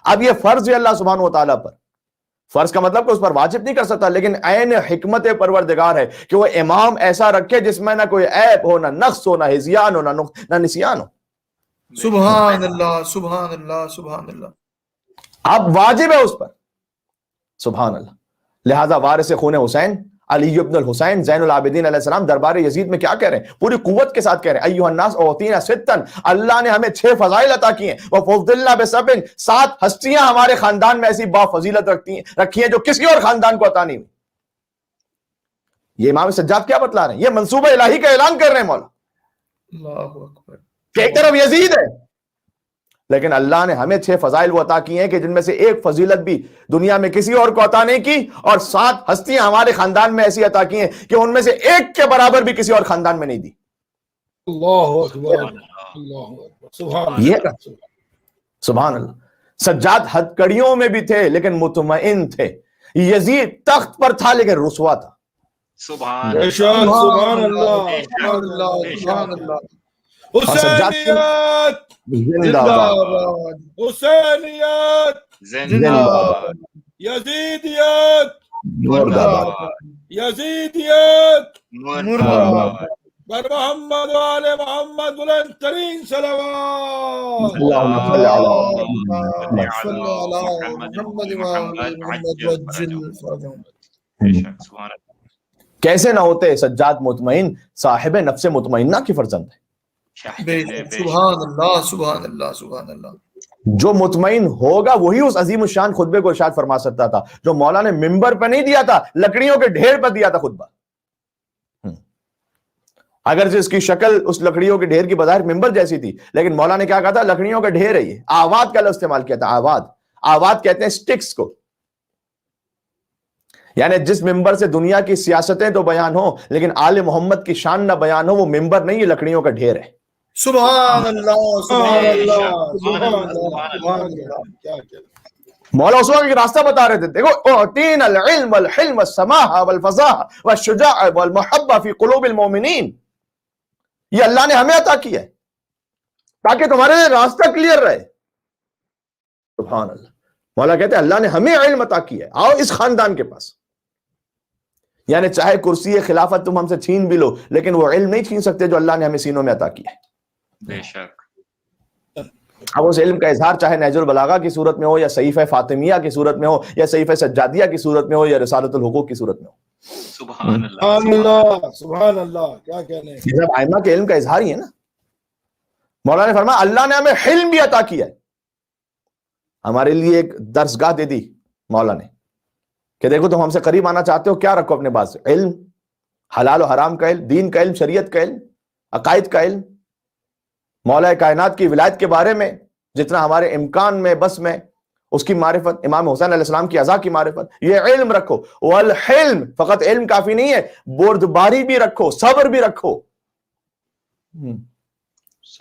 اب یہ فرض ہے اللہ سبحانہ و تعالیٰ پر. فرض کا مطلب کہ اس پر واجب نہیں کر سکتا، لیکن عین حکمت پروردگار ہے کہ وہ امام ایسا رکھے جس میں نہ کوئی عیب ہو، نہ نقص ہو، نہ ہزیان ہو، نہ نسیان ہو. سبحان اللہ سبحان اللہ سبحان اللہ. اب واجب ہے اس پر. سبحان اللہ. لہذا وارث خون حسین علی ابن الحسین زین العابدین علیہ السلام دربار یزید میں کیا کہہ رہے ہیں؟ پوری قوت کے ساتھ کہہ رہے ہیں ایھا الناس اوتینا ستا، اللہ نے ہمیں 6 فضائل عطا کیے ہیں، وفضلنا بسبع، 7 ہستیاں ہمارے خاندان میں ایسی با فضیلت رکھی ہیں جو کسی اور خاندان کو عطا نہیں ہوئی. یہ امام سجاد کیا بتلا رہے ہیں؟ یہ منصوبہ الہی کا اعلان کر رہے ہیں مولا. اللہ اکبر. کہ ایک طرف یزید ہے لیکن اللہ نے ہمیں 6 فضائل وہ عطا کیے ہیں کہ جن میں سے ایک فضیلت بھی دنیا میں کسی اور کو عطا نہیں کی، اور 7 ہستیاں ہمارے خاندان میں ایسی عطا کی ہیں کہ ان میں سے ایک کے برابر بھی کسی اور خاندان میں نہیں دی. اللہ اکبر اللہ اکبر سبحان یہ اللہ. سبحان اللہ. سجاد ہتکڑیوں میں بھی تھے لیکن مطمئن تھے. یزید تخت پر تھا لیکن رسوا تھا. سبحان بے شک سبحان اللہ سبحان اللہ سبحان اللہ. حسینیت زندہ باد. حسینیت زندہ باد. یزیدیت مرد آباد. یزیدیت مرد بر محمد و آل محمد بلند ترین صلوات. اللہم صلی علی صلی علی محمد و آل محمد وجل فرجهم. سبحان اللہ. کیسے نہ ہوتے سجاد مطمئن صاحب نفس مطمئنہ کی فرزند ہے. سبحان اللہ سبحان اللہ سبحان اللہ. جو مطمئن ہوگا وہی اس عظیم الشان خطبے کو ارشاد فرما سکتا تھا جو مولا نے ممبر پہ نہیں دیا تھا، لکڑیوں کے ڈھیر پر دیا تھا خطبہ. اگرچہ اس کی شکل اس لکڑیوں کے ڈھیر کی بظاہر ممبر جیسی تھی، لیکن مولا نے کیا کہا تھا؟ لکڑیوں کا ڈھیر ہے. یہ آواد کا لفظ استعمال کیا تھا. آواد کہتے ہیں سٹکس کو. یعنی جس ممبر سے دنیا کی سیاستیں تو بیان ہوں لیکن آل محمد کی شان نہ بیان ہو، وہ ممبر نہیں، یہ لکڑیوں کا ڈھیر ہے. سبحان اللہ سبحان اللہ سبحان اللہ سبحان اللہ. کیا کیا مولا اس وقت راستہ بتا رہے تھے. دیکھو اعطین العلم والحلم والسماحہ والفصاحہ والشجاع والمحبہ فی قلوب المؤمنین. یہ اللہ نے ہمیں عطا کیا ہے تاکہ تمہارے لیے راستہ کلیئر رہے. سبحان اللہ. مولا کہتے ہیں اللہ نے ہمیں علم عطا کیا ہے، آؤ اس خاندان کے پاس. یعنی چاہے کرسی خلافت تم ہم سے چھین بھی لو لیکن وہ علم نہیں چھین سکتے جو اللہ نے ہمیں سینوں میں عطا کیا ہے. بے شک. اب اس علم کا اظہار چاہے نہج البلاغہ کی صورت میں ہو، یا صحیفہ فاطمیہ کی صورت میں ہو، یا صحیفہ سجادیہ کی صورت میں ہو، یا رسالۃ الحقوق کی صورت میں ہو. سبحان اللہ. سبحان اللہ سبحان اللہ. کیا کہنے ہیں. یہ سب ائمہ کے علم کا اظہار ہی ہے نا. مولا نے فرمایا اللہ نے ہمیں علم بھی عطا کیا ہے. ہمارے لیے ایک درسگاہ دے دی مولا نے کہ دیکھو تم ہم سے قریب آنا چاہتے ہو، کیا رکھو اپنے پاس؟ علم، حلال و حرام کا علم، دین کا علم، شریعت کا علم، عقائد کا علم، مولا کائنات کی ولایت کے بارے میں جتنا ہمارے امکان میں بس میں اس کی معرفت، امام حسین علیہ السلام کی ازا کی معرفت، یہ علم رکھو. والحلم، فقط علم کافی نہیں ہے، بردباری بھی رکھو، صبر بھی رکھو.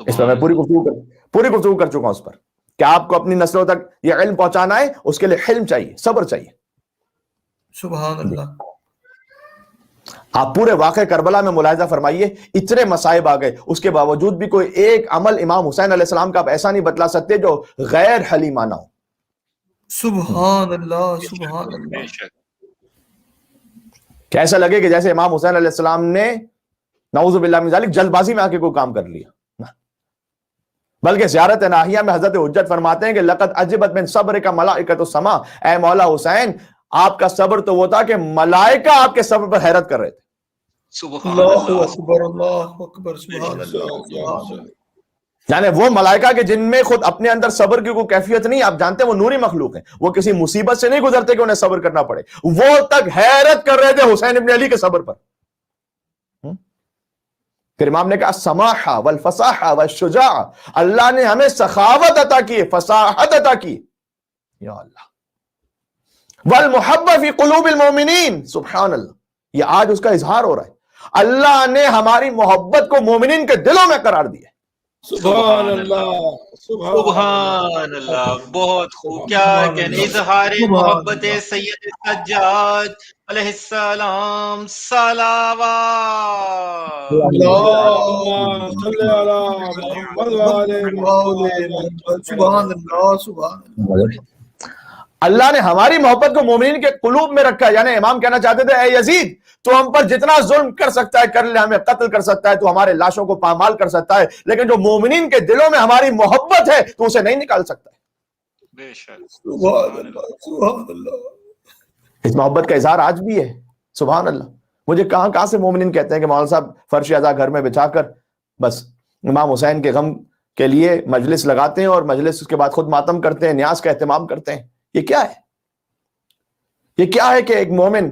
اس پر میں پوری گفتگو کر چکا ہوں اس پر کہ آپ کو اپنی نسلوں تک یہ علم پہنچانا ہے، اس کے لیے حلم چاہیے، صبر چاہیے. سبحان اللہ. آپ پورے واقع کربلا میں ملاحظہ فرمائیے، اتنے مصائب آ گئے، اس کے باوجود بھی کوئی ایک عمل امام حسین علیہ السلام کا آپ ایسا نہیں بتلا سکتے جو غیر حلیمانہ ہو. سبحان اللہ سبحان بے اللہ. شک. کیسا لگے کہ جیسے امام حسین علیہ السلام نے نعوذ باللہ من ذالک جلد بازی میں آ کے کوئی کام کر لیا. بلکہ زیارت ناہیہ میں حضرت حجت فرماتے ہیں کہ لقد عجبت من صبرک ملائکۃ السماء. اے مولا حسین، آپ کا صبر تو وہ تھا کہ ملائکہ آپ کے صبر پر حیرت کر رہے تھے. سبحان اللہ اللہ. اکبر اللہ اکبر. سبحان اللہ سبحان اللہ. یعنی وہ ملائکہ کے جن میں خود اپنے اندر صبر کی کوئی کیفیت نہیں، آپ جانتے ہیں وہ نوری مخلوق ہیں، وہ کسی مصیبت سے نہیں گزرتے کہ انہیں صبر کرنا پڑے، وہ تک حیرت کر رہے تھے حسین ابن علی کے صبر پر. پھر امام نے کہا السماحہ والفصاحہ والشجاع، اللہ نے ہمیں سخاوت عطا کی، فصاحت عطا کی. یا اللہ. والمحبہ فی قلوب المؤمنین. سبحان اللہ. یہ آج اس کا اظہار ہو رہا ہے. اللہ نے ہماری محبت کو مومنین کے دلوں میں قرار دیا. سبحان اللہ سبحان اللہ. بہت خوب. کیا کہنے. اظہار محبت سید سجاد علیہ السلام. صلوات. اللہم صلی علی محمد و آل محمد. سبحان اللہ سبحان اللہ. اللہ نے ہماری محبت کو مومنین کے قلوب میں رکھا ہے. یعنی امام کہنا چاہتے تھے اے یزید تو ہم پر جتنا ظلم کر سکتا ہے کر لے, ہمیں قتل کر سکتا ہے, تو ہمارے لاشوں کو پامال کر سکتا ہے, لیکن جو مومنین کے دلوں میں ہماری محبت ہے تو اسے نہیں نکال سکتا ہے. بے شک. سبحان اللہ سبحان اللہ. اس محبت کا اظہار آج بھی ہے. سبحان اللہ. مجھے کہاں سے مومنین کہتے ہیں کہ مولانا صاحب فرش ازا گھر میں بچھا کر بس امام حسین کے غم کے لیے مجلس لگاتے ہیں اور مجلس اس کے بعد خود ماتم کرتے ہیں, نیاز کا اہتمام کرتے ہیں. یہ کیا ہے؟ یہ کیا ہے کہ ایک مومن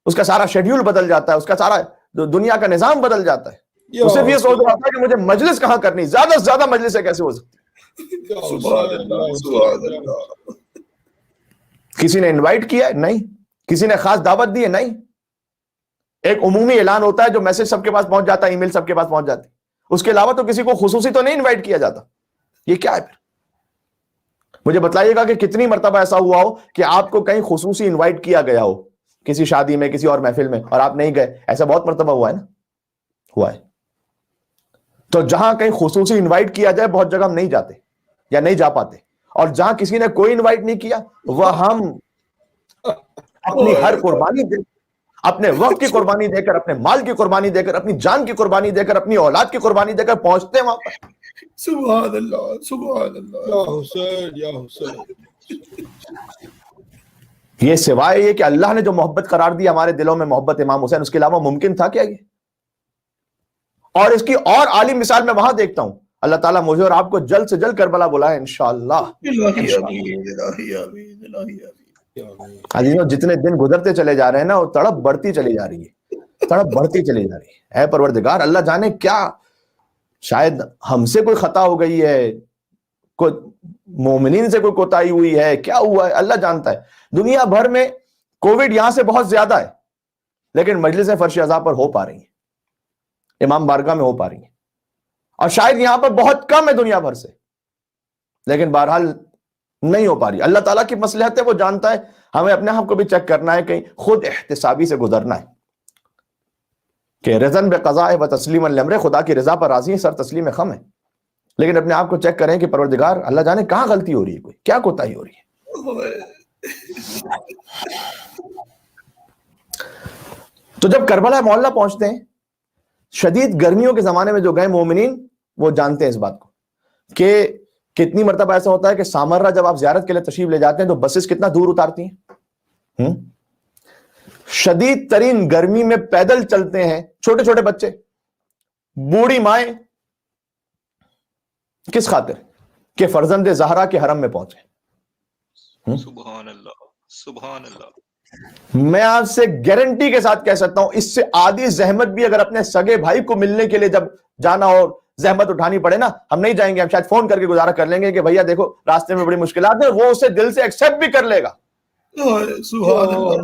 اس کا سارا شیڈیول بدل جاتا ہے, اس کا سارا دنیا کا نظام بدل جاتا ہے. وہ صرف یہ سوچ رہا تھا کہ مجھے مجلس کہاں کرنی, زیادہ سے زیادہ مجلس ہے کیسے ہو سکتی. سبحان اللہ سبحان اللہ. کسی نے انوائٹ کیا ہے؟ نہیں. کسی نے خاص دعوت دی ہے؟ نہیں. ایک عمومی اعلان ہوتا ہے جو میسج سب کے پاس پہنچ جاتا ہے, ای میل سب کے پاس پہنچ جاتی, اس کے علاوہ تو کسی کو خصوصی تو نہیں انوائٹ کیا جاتا. یہ کیا ہے پھر؟ مجھے بتلائیے گا کہ کتنی مرتبہ ایسا ہوا ہو کہ آپ کو کہیں خصوصی انوائٹ کیا گیا ہو, کسی شادی میں, کسی اور محفل میں, اور آپ نہیں گئے. ایسا بہت مرتبہ ہوا ہے نا, ہوا ہے. تو جہاں کہیں خصوصی انوائٹ کیا جائے بہت جگہ ہم نہیں جاتے یا نہیں جا پاتے, اور جہاں کسی نے کوئی انوائٹ نہیں کیا وہ ہم اپنی ہر قربانی دے, اپنے وقت کی قربانی دے کر, اپنے مال کی قربانی دے کر, اپنی جان کی قربانی دے کر, اپنی اولاد کی قربانی دے کر پہنچتے ہیں وہاں پر. سبحان اللہ سبحان اللہ. یا حسین یا حسین. یہ سوائے یہ کہ اللہ نے جو محبت قرار دی ہمارے دلوں میں, محبت امام حسین, اس کے علاوہ ممکن تھا کیا یہ؟ اور اس کی اور عالی مثال میں وہاں دیکھتا ہوں. اللہ تعالیٰ مجھے اور آپ کو جلد سے جلد کربلا بلائے انشاءاللہ. الہی آمین الہی آمین الہی آمین. عزیزوں, جتنے دن گزرتے چلے جا رہے ہیں نا, وہ تڑپ بڑھتی چلی جا رہی ہے, تڑپ بڑھتی چلی جا رہی ہے. اے پروردگار, اللہ جانے کیا, شاید ہم سے کوئی خطا ہو گئی ہے, کوئی مومنین سے کوئی کوتاہی ہوئی ہے, کیا ہوا ہے اللہ جانتا ہے. دنیا بھر میں کووڈ یہاں سے بہت زیادہ ہے, لیکن مجلسیں فرش ازا پر ہو پا رہی ہیں, امام بارگاہ میں ہو پا رہی ہیں, اور شاید یہاں پر بہت کم ہے دنیا بھر سے, لیکن بہرحال نہیں ہو پا رہی. اللہ تعالیٰ کی مصلحت ہے, وہ جانتا ہے. ہمیں اپنے آپ کو بھی چیک کرنا ہے, کہیں خود احتسابی سے گزرنا ہے کہ رضن بقضاء و تسلیم الامر, خدا کی رضا پر راضی ہیں, سر تسلیم خم ہے. لیکن اپنے آپ کو چیک کریں کہ پروردگار اللہ جانے کہاں غلطی ہو رہی ہے, کوئی کیا کوتاہی ہو رہی ہے. تو جب کربلا معلیٰ پہنچتے ہیں, شدید گرمیوں کے زمانے میں جو گئے مومنین وہ جانتے ہیں اس بات کو کہ کتنی مرتبہ ایسا ہوتا ہے کہ سامرہ جب آپ زیارت کے لیے تشریف لے جاتے ہیں تو بسز کتنا دور اتارتی ہیں. شدید ترین گرمی میں پیدل چلتے ہیں چھوٹے چھوٹے بچے, بوڑھی مائیں, کس خاطر کہ فرزند زہرا کے حرم میں پہنچے. سبحان اللہ سبحان اللہ. میں آپ سے گارنٹی کے ساتھ کہہ سکتا ہوں, اس سے آدھی زحمت بھی اگر اپنے سگے بھائی کو ملنے کے لیے جب جانا اور زحمت اٹھانی پڑے نا, ہم نہیں جائیں گے, ہم شاید فون کر کے گزارا کر لیں گے کہ بھیا دیکھو راستے میں بڑی مشکلات ہیں, وہ اسے دل سے ایکسپٹ بھی کر لے گا. سبحان اللہ.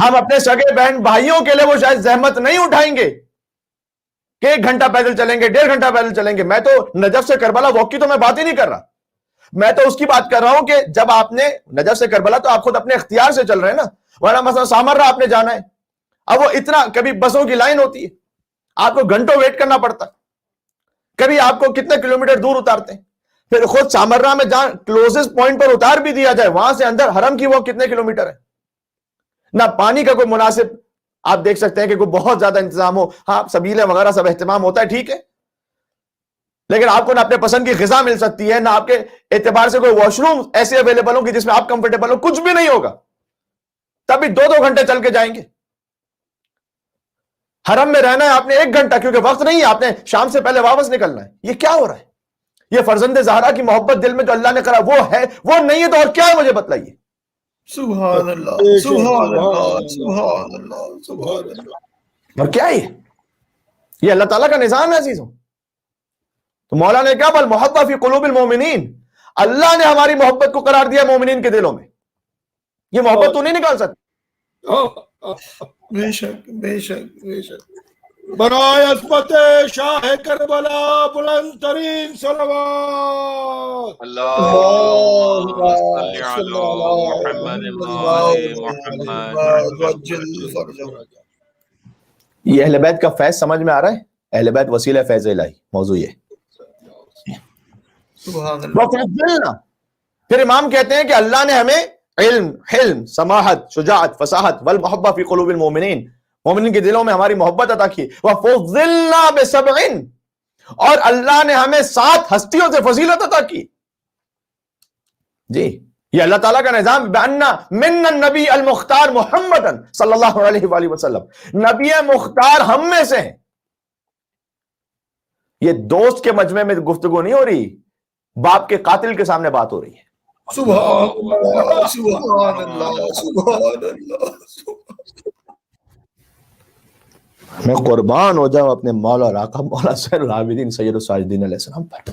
ہم اپنے سگے بہن بھائیوں کے لیے وہ شاید زحمت نہیں اٹھائیں گے کہ 1 گھنٹہ پیدل چلیں گے, 1.5 گھنٹہ پیدل چلیں گے. میں تو نجف سے کربلا واک کی تو میں بات ہی نہیں کر رہا, میں تو اس کی بات کر رہا ہوں کہ جب آپ نے نجف سے کربلا تو آپ خود اپنے اختیار سے چل رہے ہیں نا, ورنہ مثلا سامرہ آپ نے جانا ہے, اب وہ اتنا, کبھی بسوں کی لائن ہوتی ہے, آپ کو گھنٹوں ویٹ کرنا پڑتا ہے, کبھی آپ کو کتنے کلومیٹر دور اتارتے ہیں, پھر خود سامرہ میں جہاں کلوزسٹ پوائنٹ پر اتار بھی دیا جائے, وہاں سے اندر حرم کی وہ کتنے کلومیٹر ہے. نہ پانی کا کوئی مناسب آپ دیکھ سکتے ہیں کہ کوئی بہت زیادہ انتظام ہو, ہاں سبیلیں وغیرہ سب اہتمام ہوتا ہے, ٹھیک ہے, لیکن آپ کو نہ اپنے پسند کی غذا مل سکتی ہے, نہ آپ کے اعتبار سے کوئی واش روم ایسے اویلیبل ہوں کہ جس میں آپ کمفرٹیبل ہو, کچھ بھی نہیں ہوگا. تب بھی 2-2 گھنٹے چل کے جائیں گے. حرم میں رہنا ہے آپ نے 1 گھنٹہ, کیونکہ وقت نہیں ہے, آپ نے شام سے پہلے واپس نکلنا ہے. یہ کیا ہو رہا ہے؟ یہ فرزند زہرا کی محبت دل میں جو اللہ نے کرا وہ ہے, وہ نہیں ہے تو اور کیا ہے, مجھے بتلائیے. سبحان اللہ سبحان اللہ سبحان اللہ سبحان اللہ. اور کیا ہے یہ اللہ تعالیٰ کا نظام ہے عزیزوں. تو مولا نے کیا بل محبہ فی قلوب المومنین, اللہ نے ہماری محبت کو قرار دیا مومنین کے دلوں میں. یہ محبت تو نہیں نکال سکتا. بے شک بے شک بے شک. برائے عظمت شاہ کربلا بلند ترین صلوات. اللہم صلی علی محمد وآل محمد. یہ اہل بیت کا فیض سمجھ میں آ رہا ہے؟ اہل بیت وسیلہ فیض الہی, موضوع یہ. سبحان اللہ وفضلنا. پھر امام کہتے ہیں کہ اللہ نے ہمیں علم، حلم، سماحت، شجاعت، فصاحت والمحبہ فی قلوب المومنین، مومنین کے دلوں میں ہماری محبت عطا کی. وفضلنا بسبع، اور اللہ نے ہمیں 7 ہستیوں سے فضیلت عطا کی. جی یہ اللہ تعالیٰ کا نظام. بأن من النبی المختار محمد صلی اللہ علیہ وآلہ وسلم، نبی مختار ہم میں سے ہیں. یہ دوست کے مجمع میں گفتگو نہیں ہو رہی، باپ کے قاتل کے سامنے بات ہو رہی ہے. سبحان اللہ سبحان اللہ سبحان اللہ. میں قربان ہو جاؤں اپنے مولا اور آقا مولا سید العابدین سید الساجدین علیہ السلام پر.